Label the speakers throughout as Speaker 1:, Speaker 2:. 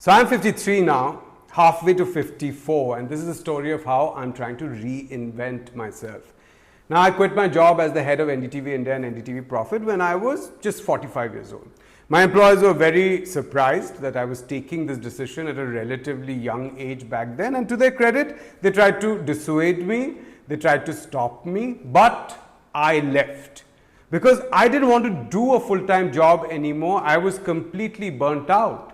Speaker 1: So I'm 53 now, halfway to 54, and this is a story of how I'm trying to reinvent myself. Now, I quit my job as the head of NDTV India and NDTV Profit when I was just 45 years old. My employers were very surprised that I was taking this decision at a relatively young age back then, and to their credit, they tried to dissuade me, they tried to stop me, but I left. Because I didn't want to do a full-time job anymore. I was completely burnt out.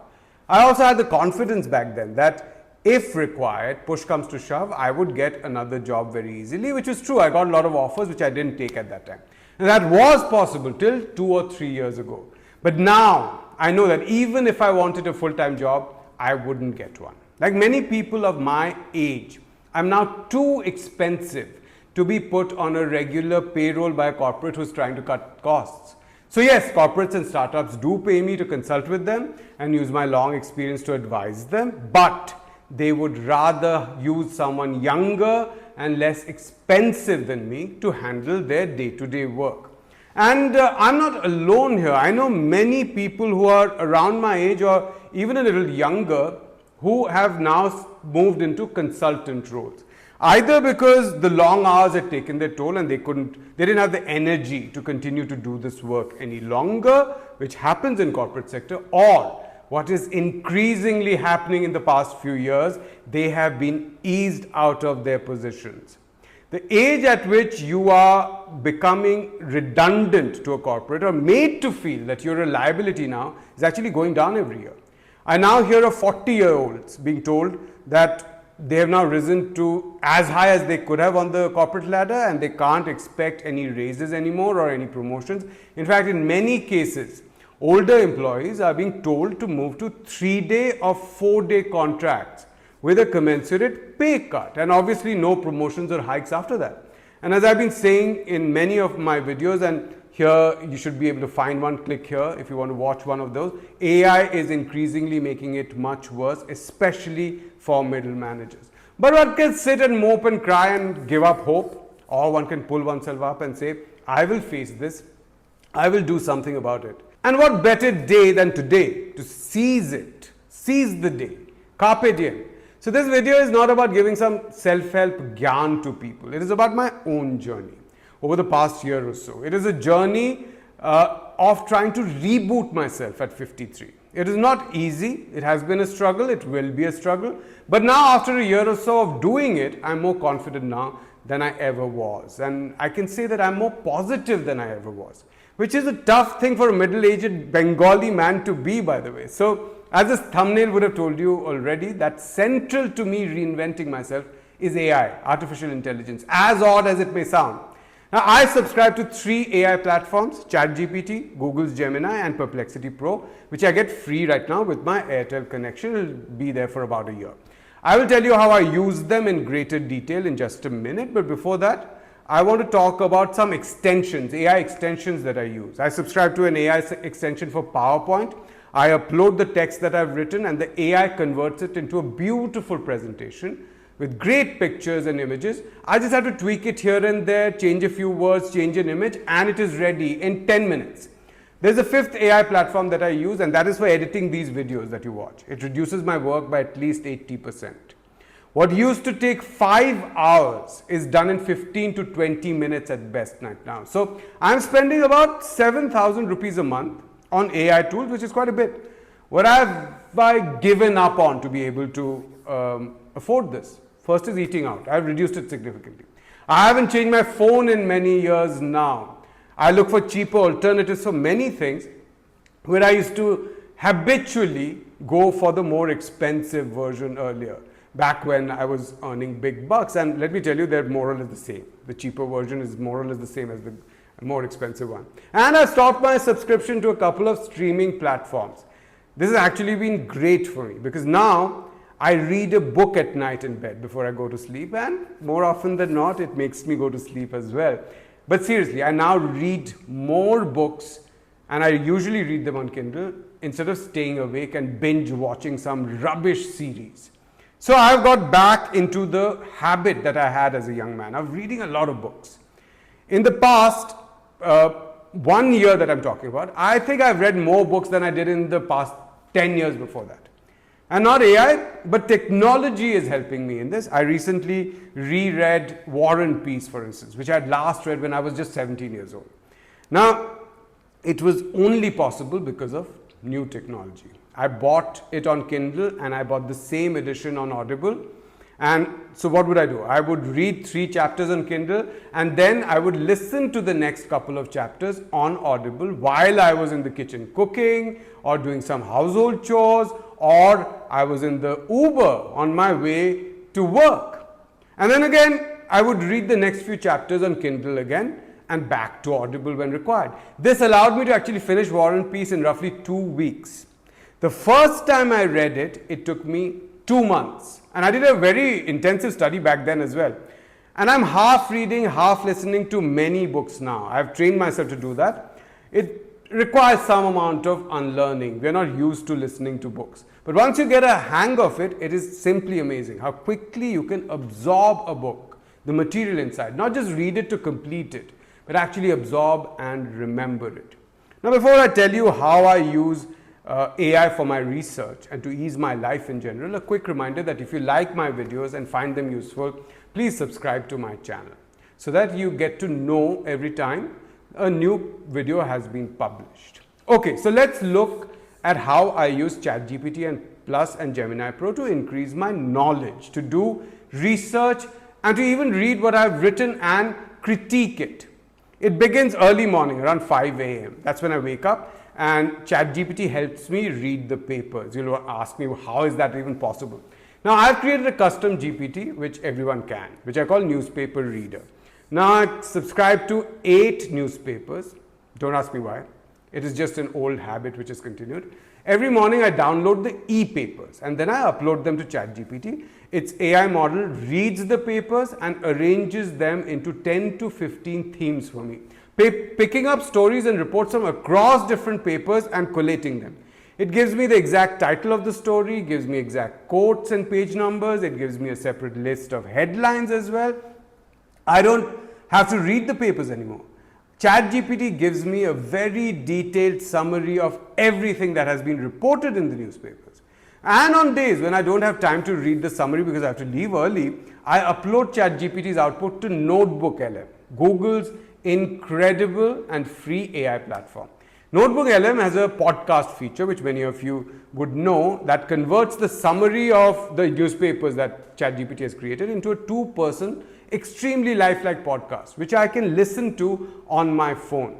Speaker 1: I also had the confidence back then that if required, push comes to shove, I would get another job very easily, which is true. I got a lot of offers which I didn't take at that time. And that was possible till 2 or 3 years ago. But now I know that even if I wanted a full-time job, I wouldn't get one. Like many people of my age, I'm now too expensive to be put on a regular payroll by a corporate who's trying to cut costs. So yes, corporates and startups do pay me to consult with them and use my long experience to advise them, but they would rather use someone younger and less expensive than me to handle their day-to-day work. And I'm not alone here. I know many people who are around my age or even a little younger who have now moved into consultant roles. Either because the long hours had taken their toll and they didn't have the energy to continue to do this work any longer, which happens in corporate sector, or what is increasingly happening in the past few years, they have been eased out of their positions. The age at which you are becoming redundant to a corporate or made to feel that you're a liability now is actually going down every year. I now hear of 40-year-olds being told that they have now risen to as high as they could have on the corporate ladder and they can't expect any raises anymore or any promotions. In fact, in many cases, older employees are being told to move to 3-day or 4-day contracts with a commensurate pay cut and obviously no promotions or hikes after that. And as I've been saying in many of my videos, and here you should be able to find one, click here if you want to watch one of those, AI is increasingly making it much worse, especially for middle managers. But one can sit and mope and cry and give up hope, or one can pull oneself up and say, I will face this, I will do something about it. And what better day than today to seize it, seize the day, carpe diem. So this video is not about giving some self-help gyan to people. It is about my own journey over the past year or so. It is a journey of trying to reboot myself at 53. It is not easy. It has been a struggle. It will be a struggle. But now after a year or so of doing it, I'm more confident now than I ever was. And I can say that I'm more positive than I ever was, which is a tough thing for a middle-aged Bengali man to be, by the way. So as this thumbnail would have told you already, that central to me reinventing myself is AI, artificial intelligence, as odd as it may sound. Now, I subscribe to 3 AI platforms, ChatGPT, Google's Gemini and Perplexity Pro, which I get free right now with my Airtel connection. It will be there for about a year. I will tell you how I use them in greater detail in just a minute, but before that, I want to talk about some extensions, AI extensions that I use. I subscribe to an AI extension for PowerPoint. I upload the text that I've written and the AI converts it into a beautiful presentation with great pictures and images. I just have to tweak it here and there, change a few words, change an image, and it is ready in 10 minutes. There's a 5th AI platform that I use, and that is for editing these videos that you watch. It reduces my work by at least 80%. What used to take 5 hours is done in 15 to 20 minutes at best right now. So I'm spending about 7,000 rupees a month on AI tools, which is quite a bit. What have I given up on to be able to afford this? First is eating out. I've reduced it significantly. I haven't changed my phone in many years now. I look for cheaper alternatives for many things where I used to habitually go for the more expensive version earlier, back when I was earning big bucks. And let me tell you, they're more or less the same. The cheaper version is more or less the same as the more expensive one. And I stopped my subscription to a couple of streaming platforms. This has actually been great for me because now I read a book at night in bed before I go to sleep, and more often than not, it makes me go to sleep as well. But seriously, I now read more books, and I usually read them on Kindle instead of staying awake and binge watching some rubbish series. So I've got back into the habit that I had as a young man of reading a lot of books. In the past 1 year that I'm talking about, I think I've read more books than I did in the past 10 years before that. And not AI, but technology is helping me in this. I recently reread War and Peace, for instance, which I had last read when I was just 17 years old. Now, it was only possible because of new technology. I bought it on Kindle and I bought the same edition on Audible. And so what would I do? I would read 3 chapters on Kindle and then I would listen to the next couple of chapters on Audible while I was in the kitchen cooking or doing some household chores, or I was in the Uber on my way to work. And then again, I would read the next few chapters on Kindle again and back to Audible when required. This allowed me to actually finish War and Peace in roughly 2 weeks. The first time I read it, it took me 2 months. And I did a very intensive study back then as well. And I'm half reading, half listening to many books now. I've trained myself to do that. It requires some amount of unlearning. We're not used to listening to books. But once you get a hang of it, it is simply amazing how quickly you can absorb a book, the material inside. Not just read it to complete it, but actually absorb and remember it. Now, before I tell you how I use AI for my research and to ease my life in general, a quick reminder that if you like my videos and find them useful, please subscribe to my channel so that you get to know every time a new video has been published. Okay, so let's look at how I use ChatGPT and Plus and Gemini Pro to increase my knowledge, to do research and to even read what I've written and critique it. It begins early morning around 5 a.m. That's when I wake up. And ChatGPT helps me read the papers. You'll ask me, how is that even possible? Now, I've created a custom GPT, which everyone can, which I call Newspaper Reader. Now, I subscribe to 8 newspapers. Don't ask me why. It is just an old habit which has continued. Every morning, I download the e-papers and then I upload them to ChatGPT. Its AI model reads the papers and arranges them into 10 to 15 themes for me, picking up stories and reports from across different papers and collating them. It gives me the exact title of the story, gives me exact quotes and page numbers, it gives me a separate list of headlines as well. I don't have to read the papers anymore. ChatGPT gives me a very detailed summary of everything that has been reported in the newspapers. And on days when I don't have time to read the summary because I have to leave early, I upload ChatGPT's output to NotebookLM, Google's incredible and free AI platform. NotebookLM has a podcast feature, which many of you would know, that converts the summary of the newspapers that ChatGPT has created into a 2-person, extremely lifelike podcast, which I can listen to on my phone.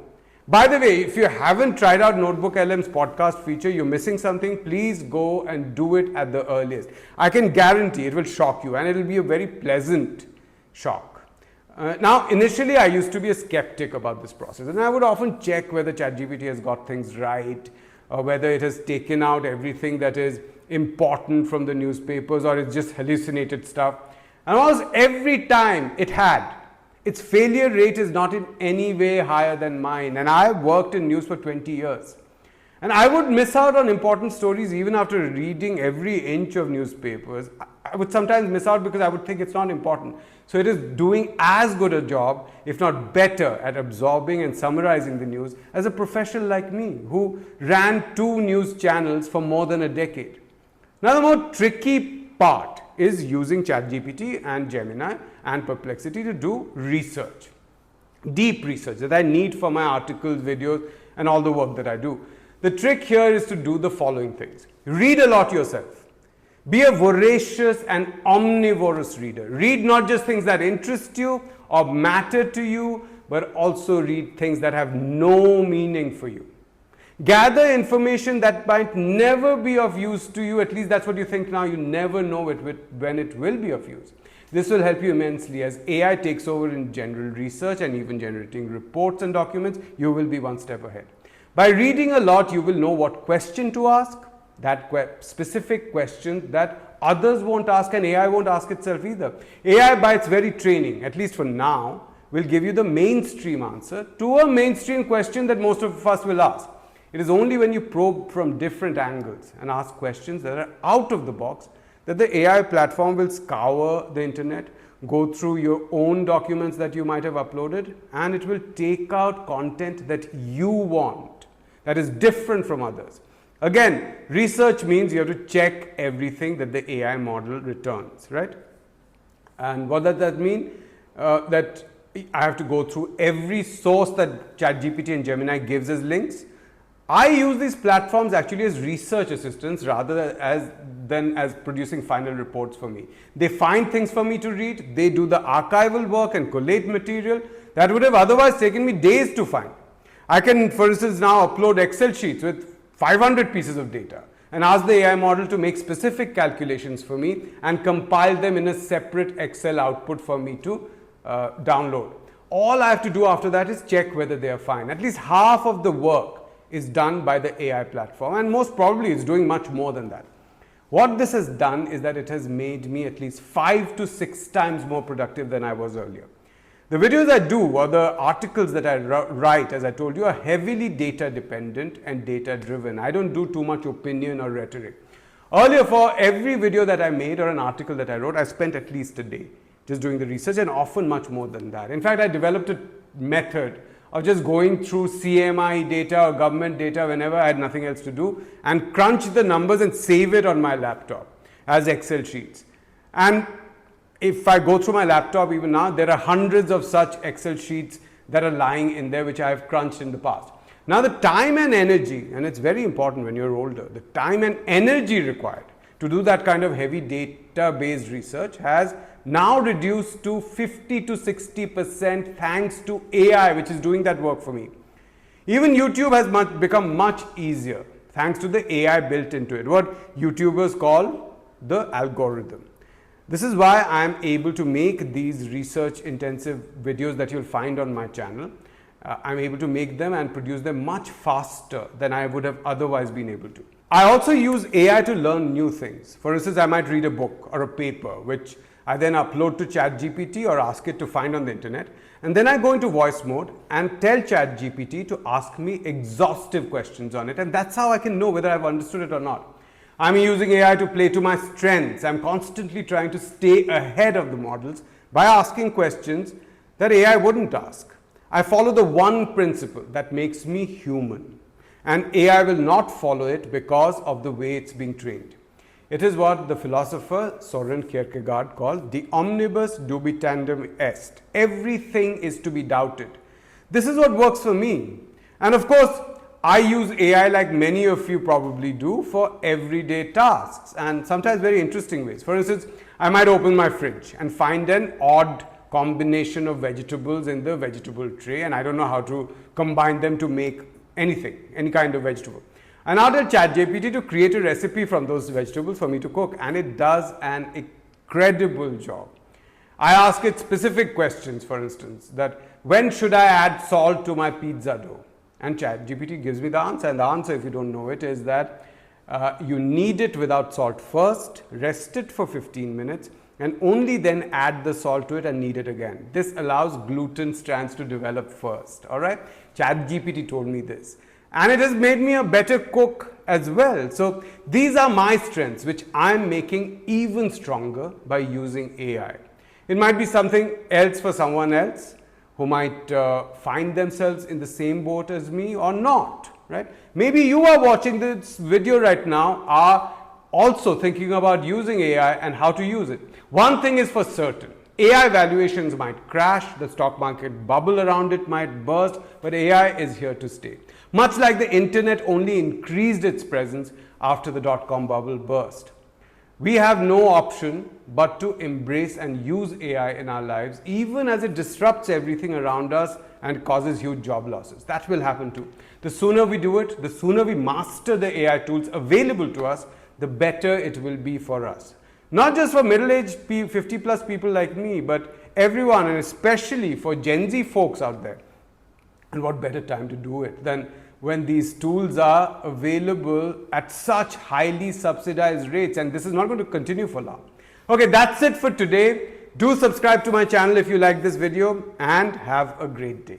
Speaker 1: By the way, if you haven't tried out NotebookLM's podcast feature, you're missing something. Please go and do it at the earliest. I can guarantee it will shock you, and it will be a very pleasant shock. Now, initially, I used to be a skeptic about this process, and I would often check whether ChatGPT has got things right, or whether it has taken out everything that is important from the newspapers, or it's just hallucinated stuff. And almost every time it had, its failure rate is not in any way higher than mine. And I've worked in news for 20 years. And I would miss out on important stories even after reading every inch of newspapers. I would sometimes miss out because I would think it's not important. So it is doing as good a job, if not better, at absorbing and summarizing the news as a professional like me, who ran 2 news channels for more than a decade. Now, the more tricky part is using ChatGPT and Gemini and Perplexity to do research, deep research that I need for my articles, videos, and all the work that I do. The trick here is to do the following things. Read a lot yourself. Be a voracious and omnivorous reader. Read not just things that interest you or matter to you, but also read things that have no meaning for you. Gather information that might never be of use to you, at least that's what you think now, you never know when it will be of use. This will help you immensely as AI takes over in general research and even generating reports and documents. You will be one step ahead. By reading a lot, you will know what question to ask, that specific question that others won't ask and AI won't ask itself either. AI, by its very training, at least for now, will give you the mainstream answer to a mainstream question that most of us will ask. It is only when you probe from different angles and ask questions that are out of the box that the AI platform will scour the internet, go through your own documents that you might have uploaded, and it will take out content that you want, that is different from others. Again, research means you have to check everything that the AI model returns, right? And what does that mean? That I have to go through every source that ChatGPT and Gemini gives as links. I use these platforms actually as research assistants rather than as producing final reports for me. They find things for me to read, they do the archival work and collate material that would have otherwise taken me days to find. I can, for instance, now upload Excel sheets with 500 pieces of data and ask the AI model to make specific calculations for me and compile them in a separate Excel output for me to download. All I have to do after that is check whether they are fine. At least half of the work is done by the AI platform, and most probably it's doing much more than that. What this has done is that it has made me at least 5 to 6 times more productive than I was earlier. The videos I do or the articles that I write, as I told you, are heavily data dependent and data driven. I don't do too much opinion or rhetoric. Earlier, for every video that I made or an article that I wrote, I spent at least a day just doing the research, and often much more than that. In fact, I developed a method of just going through CMI data or government data whenever I had nothing else to do and crunch the numbers and save it on my laptop as Excel sheets. And if I go through my laptop even now, there are hundreds of such Excel sheets that are lying in there which I have crunched in the past. Now the time and energy, and it's very important when you're older, the time and energy required to do that kind of heavy data-based research has now reduced to 50 to 60% thanks to AI, which is doing that work for me. Even YouTube has become much easier thanks to the AI built into it, what YouTubers call the algorithm. This is why I am able to make these research intensive videos that you'll find on my channel. I'm able to make them and produce them much faster than I would have otherwise been able to. I also use AI to learn new things. For instance, I might read a book or a paper, which I then upload to ChatGPT or ask it to find on the internet. And then I go into voice mode and tell ChatGPT to ask me exhaustive questions on it. And that's how I can know whether I've understood it or not. I'm using AI to play to my strengths. I'm constantly trying to stay ahead of the models by asking questions that AI wouldn't ask. I follow the one principle that makes me human, and AI will not follow it because of the way it's being trained. It is what the philosopher Soren Kierkegaard called the omnibus dubitandum est. Everything is to be doubted. This is what works for me. And of course, I use AI, like many of you probably do, for everyday tasks and sometimes very interesting ways. For instance, I might open my fridge and find an odd combination of vegetables in the vegetable tray, and I don't know how to combine them to make anything, any kind of vegetable. And I'll tell ChatGPT to create a recipe from those vegetables for me to cook, and it does an incredible job. I ask it specific questions, for instance, that when should I add salt to my pizza dough? And ChatGPT gives me the answer, and the answer, if you don't know it, is that you knead it without salt first, rest it for 15 minutes, and only then add the salt to it and knead it again. This allows gluten strands to develop first, all right? ChatGPT told me this. And it has made me a better cook as well. So these are my strengths, which I'm making even stronger by using AI. It might be something else for someone else who might find themselves in the same boat as me or not, right? Maybe you are watching this video right now, are also thinking about using AI and how to use it. One thing is for certain, AI valuations might crash, the stock market bubble around it might burst, but AI is here to stay. Much like the internet only increased its presence after the dot-com bubble burst. We have no option but to embrace and use AI in our lives, even as it disrupts everything around us and causes huge job losses. That will happen too. The sooner we do it, the sooner we master the AI tools available to us, the better it will be for us. Not just for middle-aged 50 plus people like me, but everyone, and especially for Gen Z folks out there. And what better time to do it than when these tools are available at such highly subsidized rates, and this is not going to continue for long. Okay, that's it for today. Do subscribe to my channel if you like this video, and have a great day.